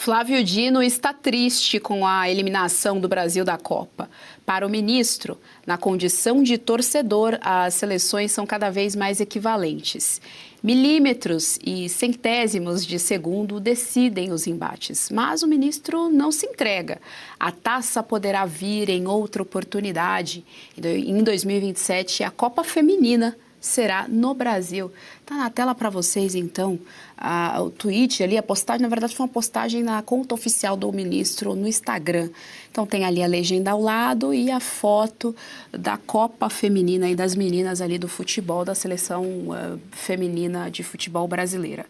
Flávio Dino está triste com a eliminação do Brasil da Copa. Para o ministro, na condição de torcedor, as seleções são cada vez mais equivalentes. Milímetros e centésimos de segundo decidem os embates, mas o ministro não se entrega. A taça poderá vir em outra oportunidade. Em 2027, a Copa Feminina será no Brasil. Tá na tela para vocês, então, o tweet ali, a postagem, na verdade, foi uma postagem na conta oficial do ministro no Instagram. Então, tem ali a legenda ao lado e a foto da Copa Feminina e das meninas ali do futebol, da seleção feminina de futebol brasileira.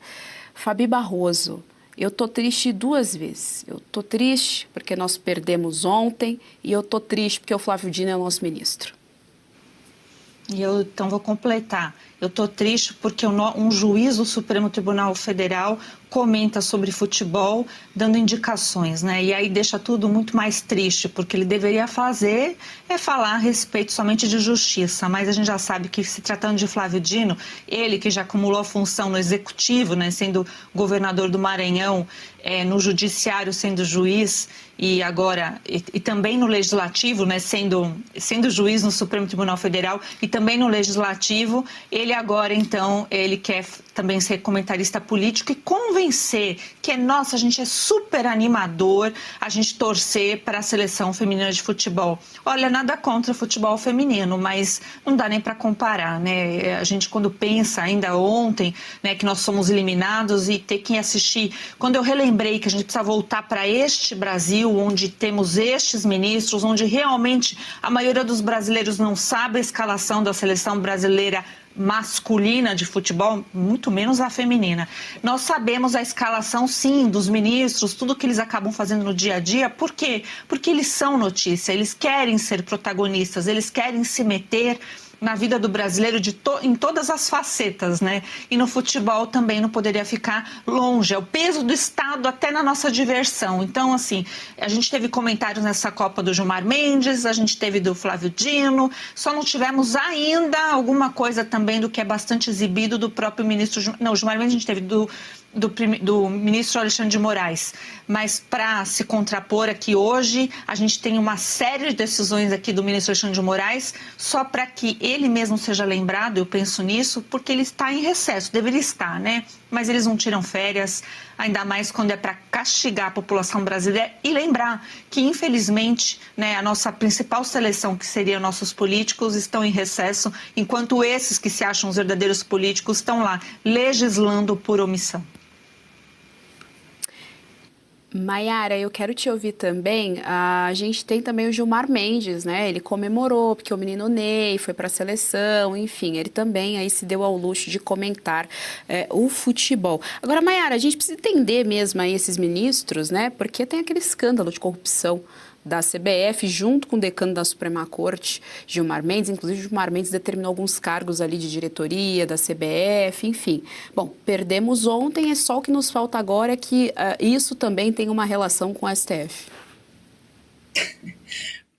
Fabi Barroso, eu tô triste duas vezes. Eu tô triste porque nós perdemos ontem e eu tô triste porque o Flávio Dino é o nosso ministro. E eu, então, vou completar. Eu estou triste porque um juiz do Supremo Tribunal Federal comenta sobre futebol, dando indicações, né? E aí deixa tudo muito mais triste, porque ele deveria falar a respeito somente de justiça, mas a gente já sabe que, se tratando de Flávio Dino, ele que já acumulou a função no Executivo, né, sendo governador do Maranhão, no Judiciário sendo juiz, e agora e também no Legislativo, né, sendo juiz no Supremo Tribunal Federal e também no Legislativo, ele agora, então, ele quer também ser comentarista político e convencer que, nossa, a gente é super animador a gente torcer para a seleção feminina de futebol. Olha, nada contra o futebol feminino, mas não dá nem para comparar, né? A gente, quando pensa, ainda ontem, né, que nós somos eliminados e ter que assistir, quando eu relembrei que a gente precisa voltar para este Brasil, onde temos estes ministros, onde realmente a maioria dos brasileiros não sabe a escalação da seleção brasileira masculina de futebol, muito menos a feminina. Nós sabemos a escalação, sim, dos ministros, tudo que eles acabam fazendo no dia a dia. Por quê? Porque eles são notícia, eles querem ser protagonistas, eles querem se meter na vida do brasileiro em todas as facetas, né? E no futebol também não poderia ficar longe. É o peso do Estado até na nossa diversão. Então, assim, a gente teve comentários nessa Copa do Gilmar Mendes, a gente teve do Flávio Dino, só não tivemos ainda alguma coisa também do que é bastante exibido do próprio ministro... Não, Gilmar Mendes a gente teve do ministro Alexandre de Moraes, mas para se contrapor aqui hoje, a gente tem uma série de decisões aqui do ministro Alexandre de Moraes, só para que ele mesmo seja lembrado, eu penso nisso, porque ele está em recesso, deveria estar, né? Mas eles não tiram férias, ainda mais quando é para castigar a população brasileira e lembrar que, infelizmente, né, a nossa principal seleção, que seriam nossos políticos, estão em recesso, enquanto esses que se acham os verdadeiros políticos estão lá legislando por omissão. Maiara, eu quero te ouvir também. A gente tem também o Gilmar Mendes, né? Ele comemorou porque o menino Ney foi para a seleção, enfim, ele também aí se deu ao luxo de comentar o futebol. Agora, Maiara, a gente precisa entender mesmo aí esses ministros, né? Porque tem aquele escândalo de corrupção da CBF, junto com o decano da Suprema Corte, Gilmar Mendes. Inclusive, Gilmar Mendes determinou alguns cargos ali de diretoria da CBF, enfim. Bom, perdemos ontem, é só o que nos falta agora é que isso também tem uma relação com o STF.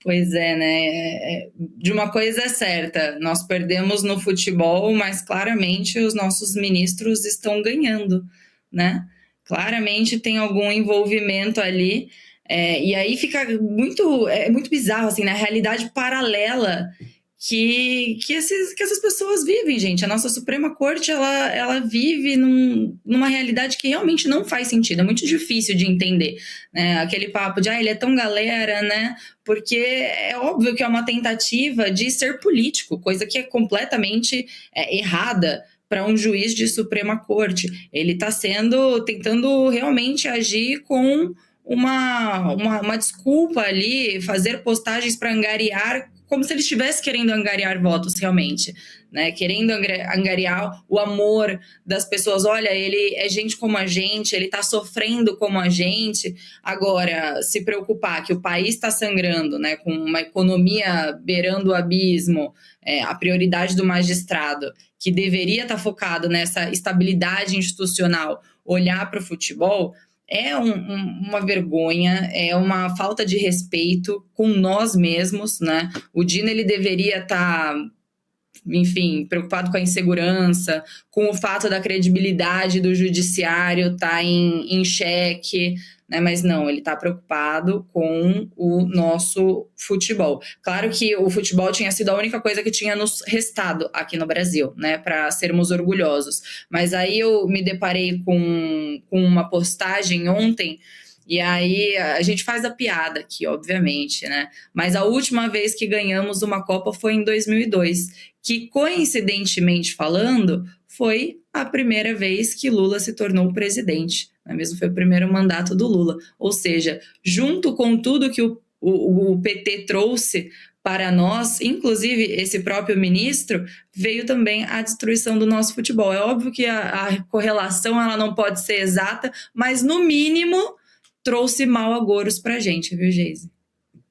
Pois é, né? De uma coisa é certa, nós perdemos no futebol, mas claramente os nossos ministros estão ganhando, né? Claramente tem algum envolvimento ali. E aí fica muito bizarro, assim, na realidade paralela que essas pessoas vivem, gente. A nossa Suprema Corte, ela vive numa realidade que realmente não faz sentido, é muito difícil de entender, né? Aquele papo de, ele é tão galera, né? Porque é óbvio que é uma tentativa de ser político, coisa que é completamente errada para um juiz de Suprema Corte. Ele está tentando realmente agir com uma desculpa ali, fazer postagens para angariar, como se ele estivesse querendo angariar votos realmente, né? Querendo angariar o amor das pessoas. Olha, ele é gente como a gente, ele está sofrendo como a gente. Agora, se preocupar que o país está sangrando, né? Com uma economia beirando o abismo, a prioridade do magistrado, que deveria estar focado nessa estabilidade institucional, olhar para o futebol, é uma vergonha, é uma falta de respeito com nós mesmos, né? O Dino, ele deveria estar, enfim, preocupado com a insegurança, com o fato da credibilidade do judiciário estar em xeque, né? Mas não, ele está preocupado com o nosso futebol. Claro que o futebol tinha sido a única coisa que tinha nos restado aqui no Brasil, né? Para sermos orgulhosos. Mas aí eu me deparei com uma postagem ontem. E aí a gente faz a piada aqui, obviamente, né? Mas a última vez que ganhamos uma Copa foi em 2002, que coincidentemente falando, foi a primeira vez que Lula se tornou presidente, não é mesmo? Foi o primeiro mandato do Lula. Ou seja, junto com tudo que o PT trouxe para nós, inclusive esse próprio ministro, veio também a destruição do nosso futebol. É óbvio que a correlação ela não pode ser exata, mas no mínimo trouxe mau agouros pra gente, viu, Geise?